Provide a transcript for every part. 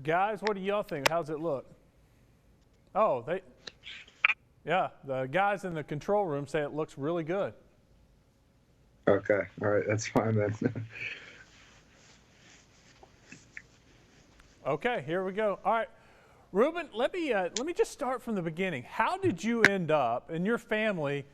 Guys, what do y'all think? How's it look? Oh, yeah, the guys in the control room say it looks really good. Okay, all right, that's fine then. Okay, here we go. All right, Ruben, let me just start from the beginning. How did you end up and your family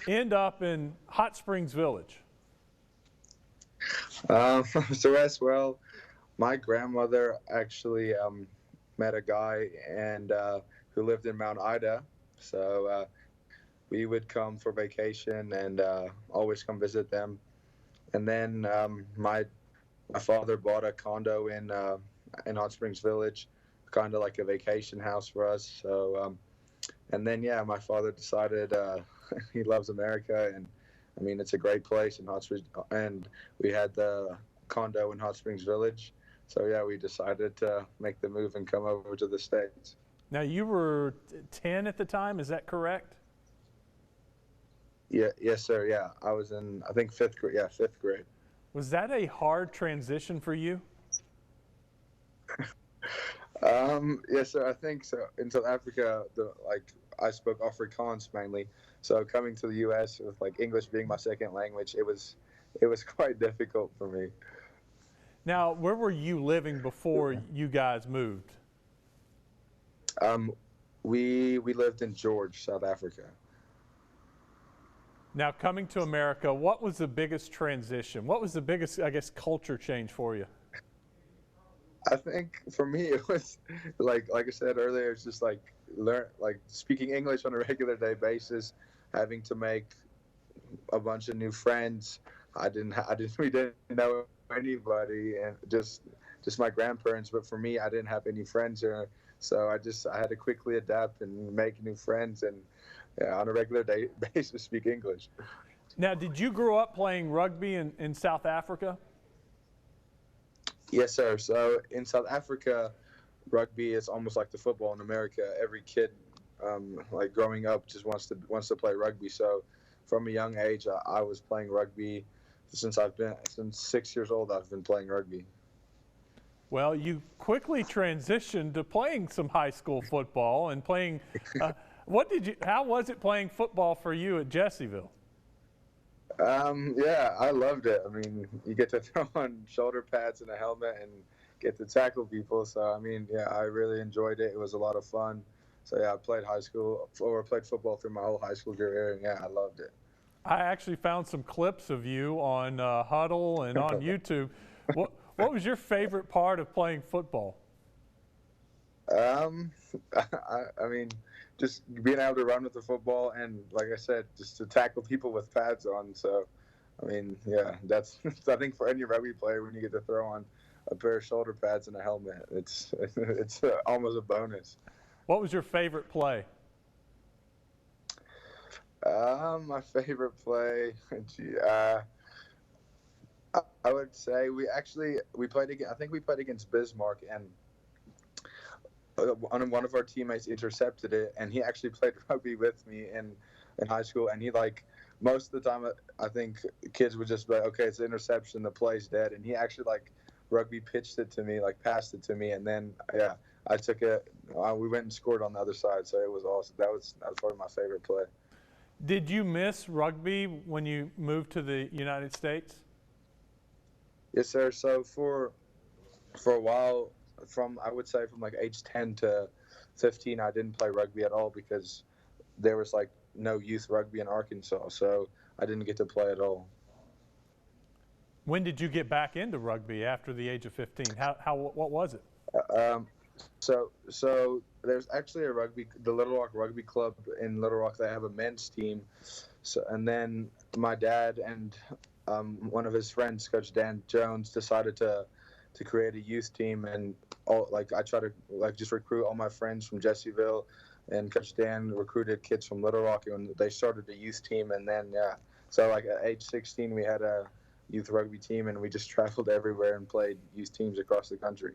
end up in Hot Springs Village? so as well, my grandmother actually met a guy and who lived in Mount Ida. So we would come for vacation and always come visit them. And then my father bought a condo in Hot Springs Village, kind of like a vacation house for us. So and then yeah, my father decided he loves America, and I mean it's a great place in Hot Springs, and we had the condo in Hot Springs Village. So yeah, we decided to make the move and come over to the States. Now, you were 10 at the time, is that correct? Yeah, yes, sir. Yeah, I was in I think fifth grade. Yeah, fifth grade. Was that a hard transition for you? Yes, sir. I think so. In South Africa, I spoke Afrikaans mainly. So coming to the U.S. with like English being my second language, it was quite difficult for me. Now, where were you living before you guys moved? Um, we lived in George, South Africa. Now, coming to America, what was the biggest transition? What was the biggest, I guess, culture change for you? I think for me it was like I said earlier, it's just like learn like speaking English on a regular day basis, having to make a bunch of new friends. We didn't know anybody, and just my grandparents. But for me, I didn't have any friends here, so I had to quickly adapt and make new friends, and yeah, on a regular day basis speak English. Now, did you grow up playing rugby in South Africa? Yes, sir. So in South Africa, rugby is almost like the football in America. Every kid, like growing up, just wants to play rugby. So from a young age, I was playing rugby since 6 years old. I've been playing rugby. Well, you quickly transitioned to playing some high school football and playing. Uh, how was it playing football for you at Jessieville? Yeah, I loved it. I mean, you get to throw on shoulder pads and a helmet and get to tackle people. So I mean, yeah, I really enjoyed it. It was a lot of fun. So yeah, I played played football through my whole high school career, and yeah, I loved it. I actually found some clips of you on Huddle and on YouTube. What was your favorite part of playing football? Um, I mean, just being able to run with the football and, like I said, just to tackle people with pads on. So, I mean, yeah, that's I think for any rugby player when you get to throw on a pair of shoulder pads and a helmet, it's almost a bonus. What was your favorite play? My favorite play, gee, I would say we played against. I think we played against Bismarck, and one of our teammates intercepted it, and he actually played rugby with me in high school, and he like most of the time I think kids would just be like, okay, it's an interception, the play's dead, and he actually like rugby pitched it to me, like passed it to me, and then yeah, I took it. We went and scored on the other side, so it was awesome. That was probably my favorite play. Did you miss rugby when you moved to the United States? Yes, sir. So for a while, from I would say from like age 10 to 15, I didn't play rugby at all because there was like no youth rugby in Arkansas, so I didn't get to play at all. When did you get back into rugby after the age of 15? What was it? Um, so there's actually the Little Rock Rugby Club in Little Rock. They have a men's team. So and then my dad and one of his friends, Coach Dan Jones, decided to create a youth team, and all like I try to like just recruit all my friends from Jessieville, and Coach Dan recruited kids from Little Rock, and they started a youth team, and then yeah, so like at age 16 we had a youth rugby team, and we just traveled everywhere and played youth teams across the country.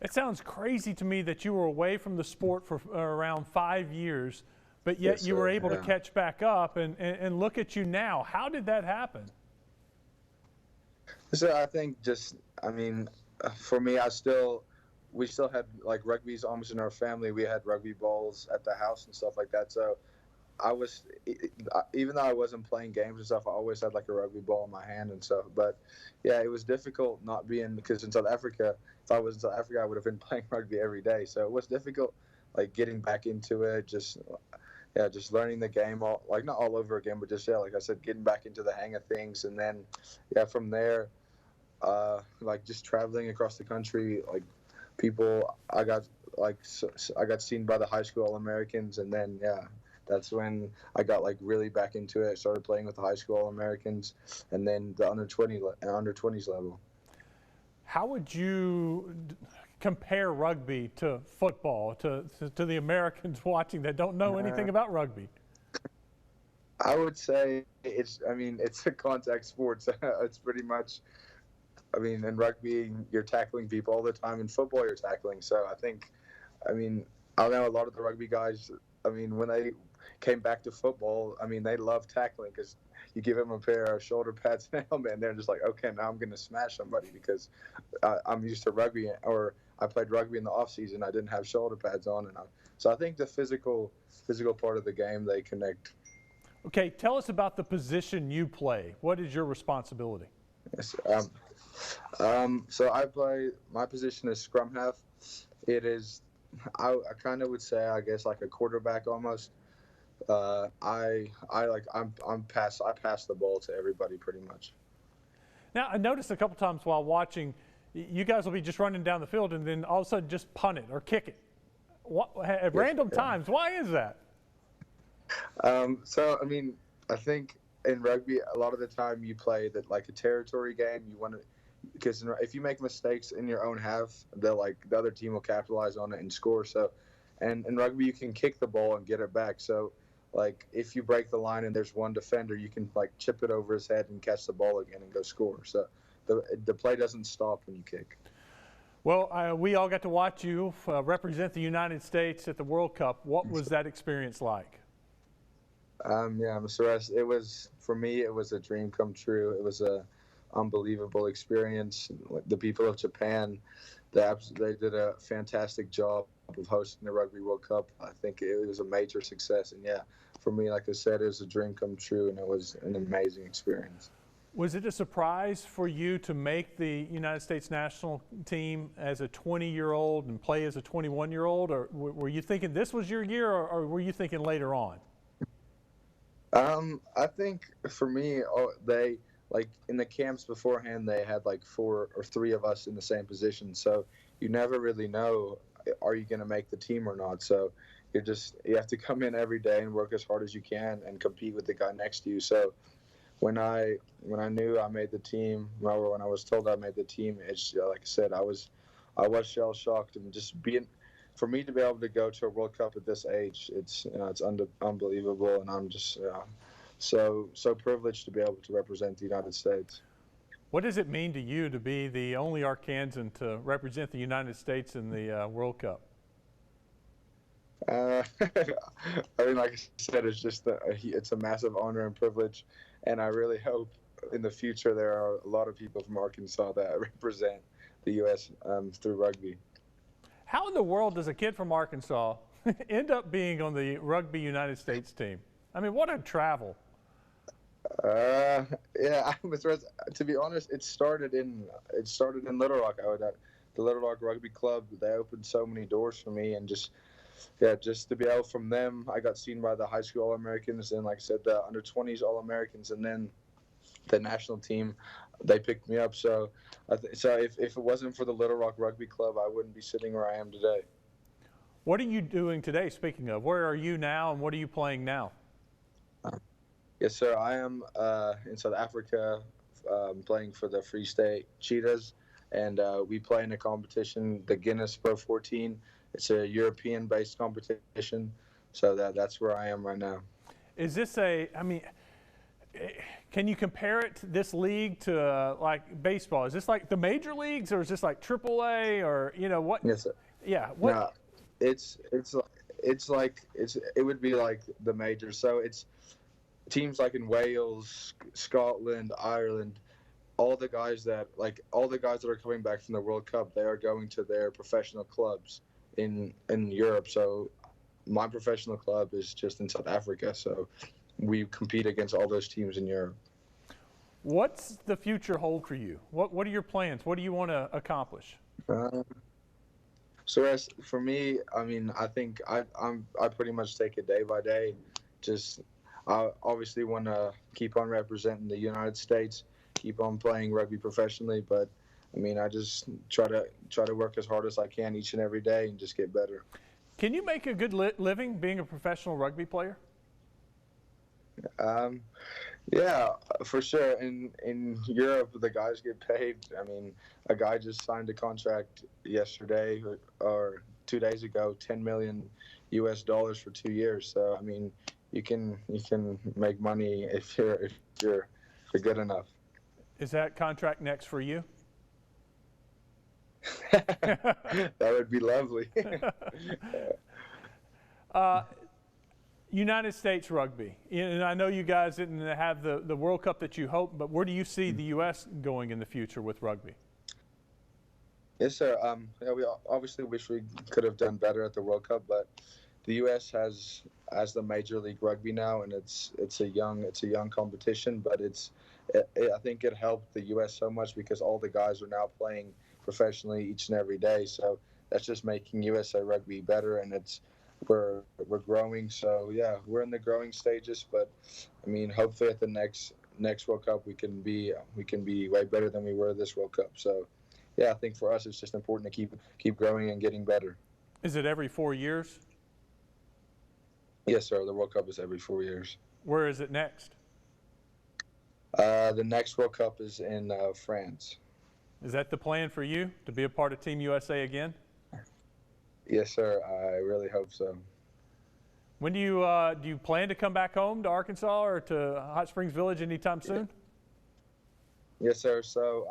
It sounds crazy to me that you were away from the sport for around 5 years, but yet Yes, you were sir. able to Yeah. catch back up and look at you now. How did that happen? So I think just, I mean, for me, I still we still had like rugby's almost in our family. We had rugby balls at the house and stuff like that. So I was, even though I wasn't playing games and stuff, I always had like a rugby ball in my hand and stuff. But yeah, it was difficult not being, because in South Africa, if I was in South Africa, I would have been playing rugby every day. So it was difficult, like getting back into it, just learning the game, all like not all over again, but just like I said, getting back into the hang of things. And then from there, like just traveling across the country, like people, I got seen by the high school All-Americans, and then that's when I got like really back into it. I started playing with the high school All-Americans, and then the under 20s level. How would you compare rugby to football, to the Americans watching that don't know anything about rugby? I would say it's a contact sport. So it's pretty much, in rugby, you're tackling people all the time. In football, you're tackling. So I know a lot of the rugby guys, when they came back to football, they love tackling, because you give them a pair of shoulder pads and a helmet, and they're just like, okay, now I'm going to smash somebody, because I'm used to rugby, or I played rugby in the off season. I didn't have shoulder pads on, so I think the physical part of the game, they connect. Okay, tell us about the position you play. What is your responsibility? Yes, so my position is scrum half. It is, I kind of would say, I guess, like a quarterback almost. I pass the ball to everybody pretty much. Now, I noticed a couple times while watching, you guys will be just running down the field and then all of a sudden just punt it or kick it. At random times. Why is that? I think in rugby, a lot of the time you play that like a territory game. You want to, because if you make mistakes in your own half, the other team will capitalize on it and score. So, and in rugby, you can kick the ball and get it back. So, like if you break the line and there's one defender, you can like chip it over his head and catch the ball again and go score. So, the play doesn't stop when you kick. Well, we all got to watch you represent the United States at the World Cup. What was that experience like? Mr. West, for me, it was a dream come true. It was a unbelievable experience. The people of Japan, they did a fantastic job of hosting the Rugby World Cup. I think it was a major success. And for me, like I said, it was a dream come true, and it was an amazing experience. Was it a surprise for you to make the United States national team as a 20-year-old and play as a 21-year-old? Or were you thinking this was your year, or were you thinking later on? I think for me, they in the camps beforehand, they had like 4 or 3 of us in the same position. So you never really know, are you going to make the team or not? So you have to come in every day and work as hard as you can and compete with the guy next to you. So when I knew I made the team, or when I was told I made the team, it's like I said, I was shell shocked, and just for me to be able to go to a World Cup at this age, it's unbelievable, and I'm just so privileged to be able to represent the United States. What does it mean to you to be the only Arkansan to represent the United States in the World Cup? Like I said, it's a massive honor and privilege, and I really hope in the future there are a lot of people from Arkansas that represent the U.S. Through rugby. How in the world does a kid from Arkansas end up being on the Rugby United States team? What a travel. To be honest, it started in Little Rock. The Little Rock Rugby Club. They opened so many doors for me, and just to be able from them, I got seen by the high school All-Americans, and like I said, the under 20s All-Americans, and then the national team. They picked me up. So if it wasn't for the Little Rock Rugby Club, I wouldn't be sitting where I am today. What are you doing today, speaking of? Where are you now, and what are you playing now? Yes, sir. I am in South Africa playing for the Free State Cheetahs, and we play in a competition, the Guinness Pro 14. It's a European-based competition, so that's where I am right now. Is this can you compare this league to like baseball? Is this like the major leagues, or is this like AAA, or what? Yes, sir. Yeah. What? No, it would be like the majors. So it's teams like in Wales, Scotland, Ireland, all the guys that are coming back from the World Cup, they are going to their professional clubs in Europe. So my professional club is just in South Africa. So we compete against all those teams in Europe. What's the future hold for you? What are your plans? What do you want to accomplish? So as for me, I mean, I think I pretty much take it day by day. Just I obviously want to keep on representing the United States, keep on playing rugby professionally. But I mean, I just try to work as hard as I can each and every day and just get better. Can you make a good living being a professional rugby player? Yeah, for sure. In Europe, the guys get paid. I mean, a guy just signed a contract yesterday or 2 days ago, $10 million for 2 years. So I mean, you can make money if you're good enough. Is that contract next for you? That would be lovely. United States rugby, and I know you guys didn't have the World Cup that you hoped, but where do you see the U.S. going in the future with rugby? Yes, sir. Yeah, we obviously wish we could have done better at the World Cup, but the U.S. has the Major League Rugby now, and it's a young competition, but I think it helped the U.S. so much because all the guys are now playing professionally each and every day. So that's just making USA Rugby better, and we're growing. So yeah, we're in the growing stages, but I mean, hopefully at the next World Cup we can be way better than we were this World Cup. So yeah, I think for us it's just important to keep growing and getting better. Is it every 4 years? Yes, sir. The World Cup is every 4 years. Where is it next? The next World Cup is in France. Is that the plan for you, to be a part of Team USA again? Yes, sir. I really hope so. When do you plan to come back home to Arkansas or to Hot Springs Village anytime soon? Yes, sir. So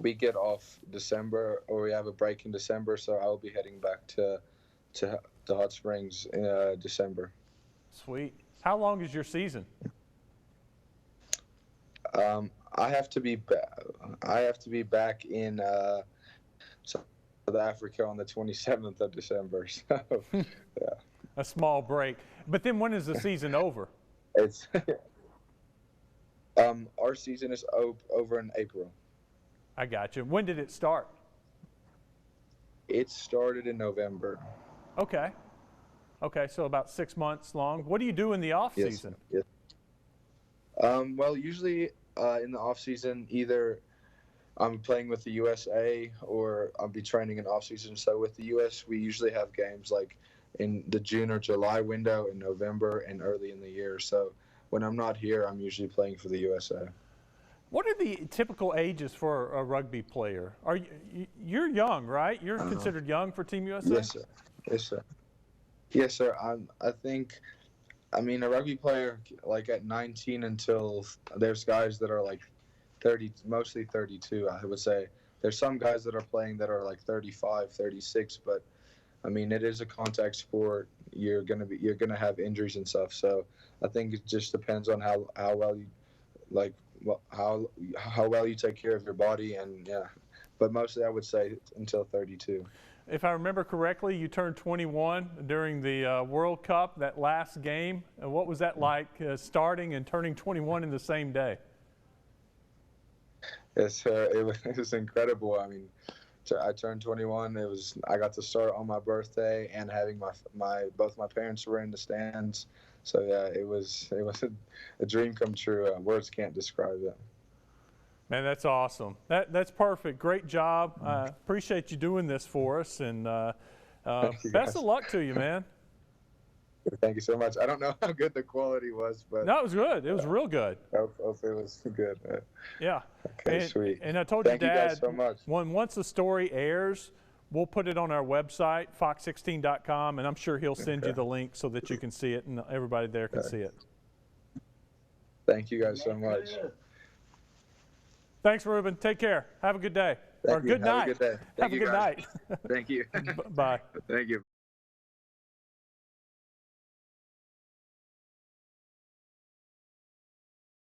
we get off December, or we have a break in December. So I will be heading back to Hot Springs in December. Sweet. How long is your season? I have to be back in South Africa on the 27th of December. So yeah. A small break. But then when is the season over? It's our season is over in April. I got you. When did it start? It started in November. Okay. Okay, so about 6 months long. What do you do in the off season? Yes. Well, usually in the off season, either I'm playing with the USA or I'll be training in off season. So with the US, we usually have games like in the June or July window, in November, and early in the year. So when I'm not here, I'm usually playing for the USA. What are the typical ages for a rugby player? You're young, right? You're considered young for Team USA? Yes, sir. Yes, sir. Yes, sir. I mean, a rugby player, like at 19 until there's guys that are like 30, mostly 32, I would say. There's some guys that are playing that are like 35, 36, but I mean, it is a contact sport. You're gonna have injuries and stuff. So I think it just depends on how well you how well you take care of your body, and yeah. But mostly I would say until 32. If I remember correctly, you turned 21 during the World Cup, that last game. What was that like, starting and turning 21 in the same day? Yes, it was incredible. I mean, I turned 21. I got to start on my birthday, and having both my parents were in the stands. So yeah, it was a dream come true. Words can't describe it. Man, that's awesome. That's perfect. Great job. Appreciate you doing this for us, and best of luck to you, man. Thank you so much. I don't know how good the quality was, but no, it was good. It was real good. Hopefully it was good. Yeah. Okay, sweet. And I told you, Dad, you guys so much. Once the story airs, we'll put it on our website, fox16.com, and I'm sure he'll send you the link so that you can see it and everybody there can see it. Thank you guys so much. Thanks, Ruben. Take care. Have a good day. Thank you. Good night. Have a good day. Have a good night. Thank you. Bye. Thank you.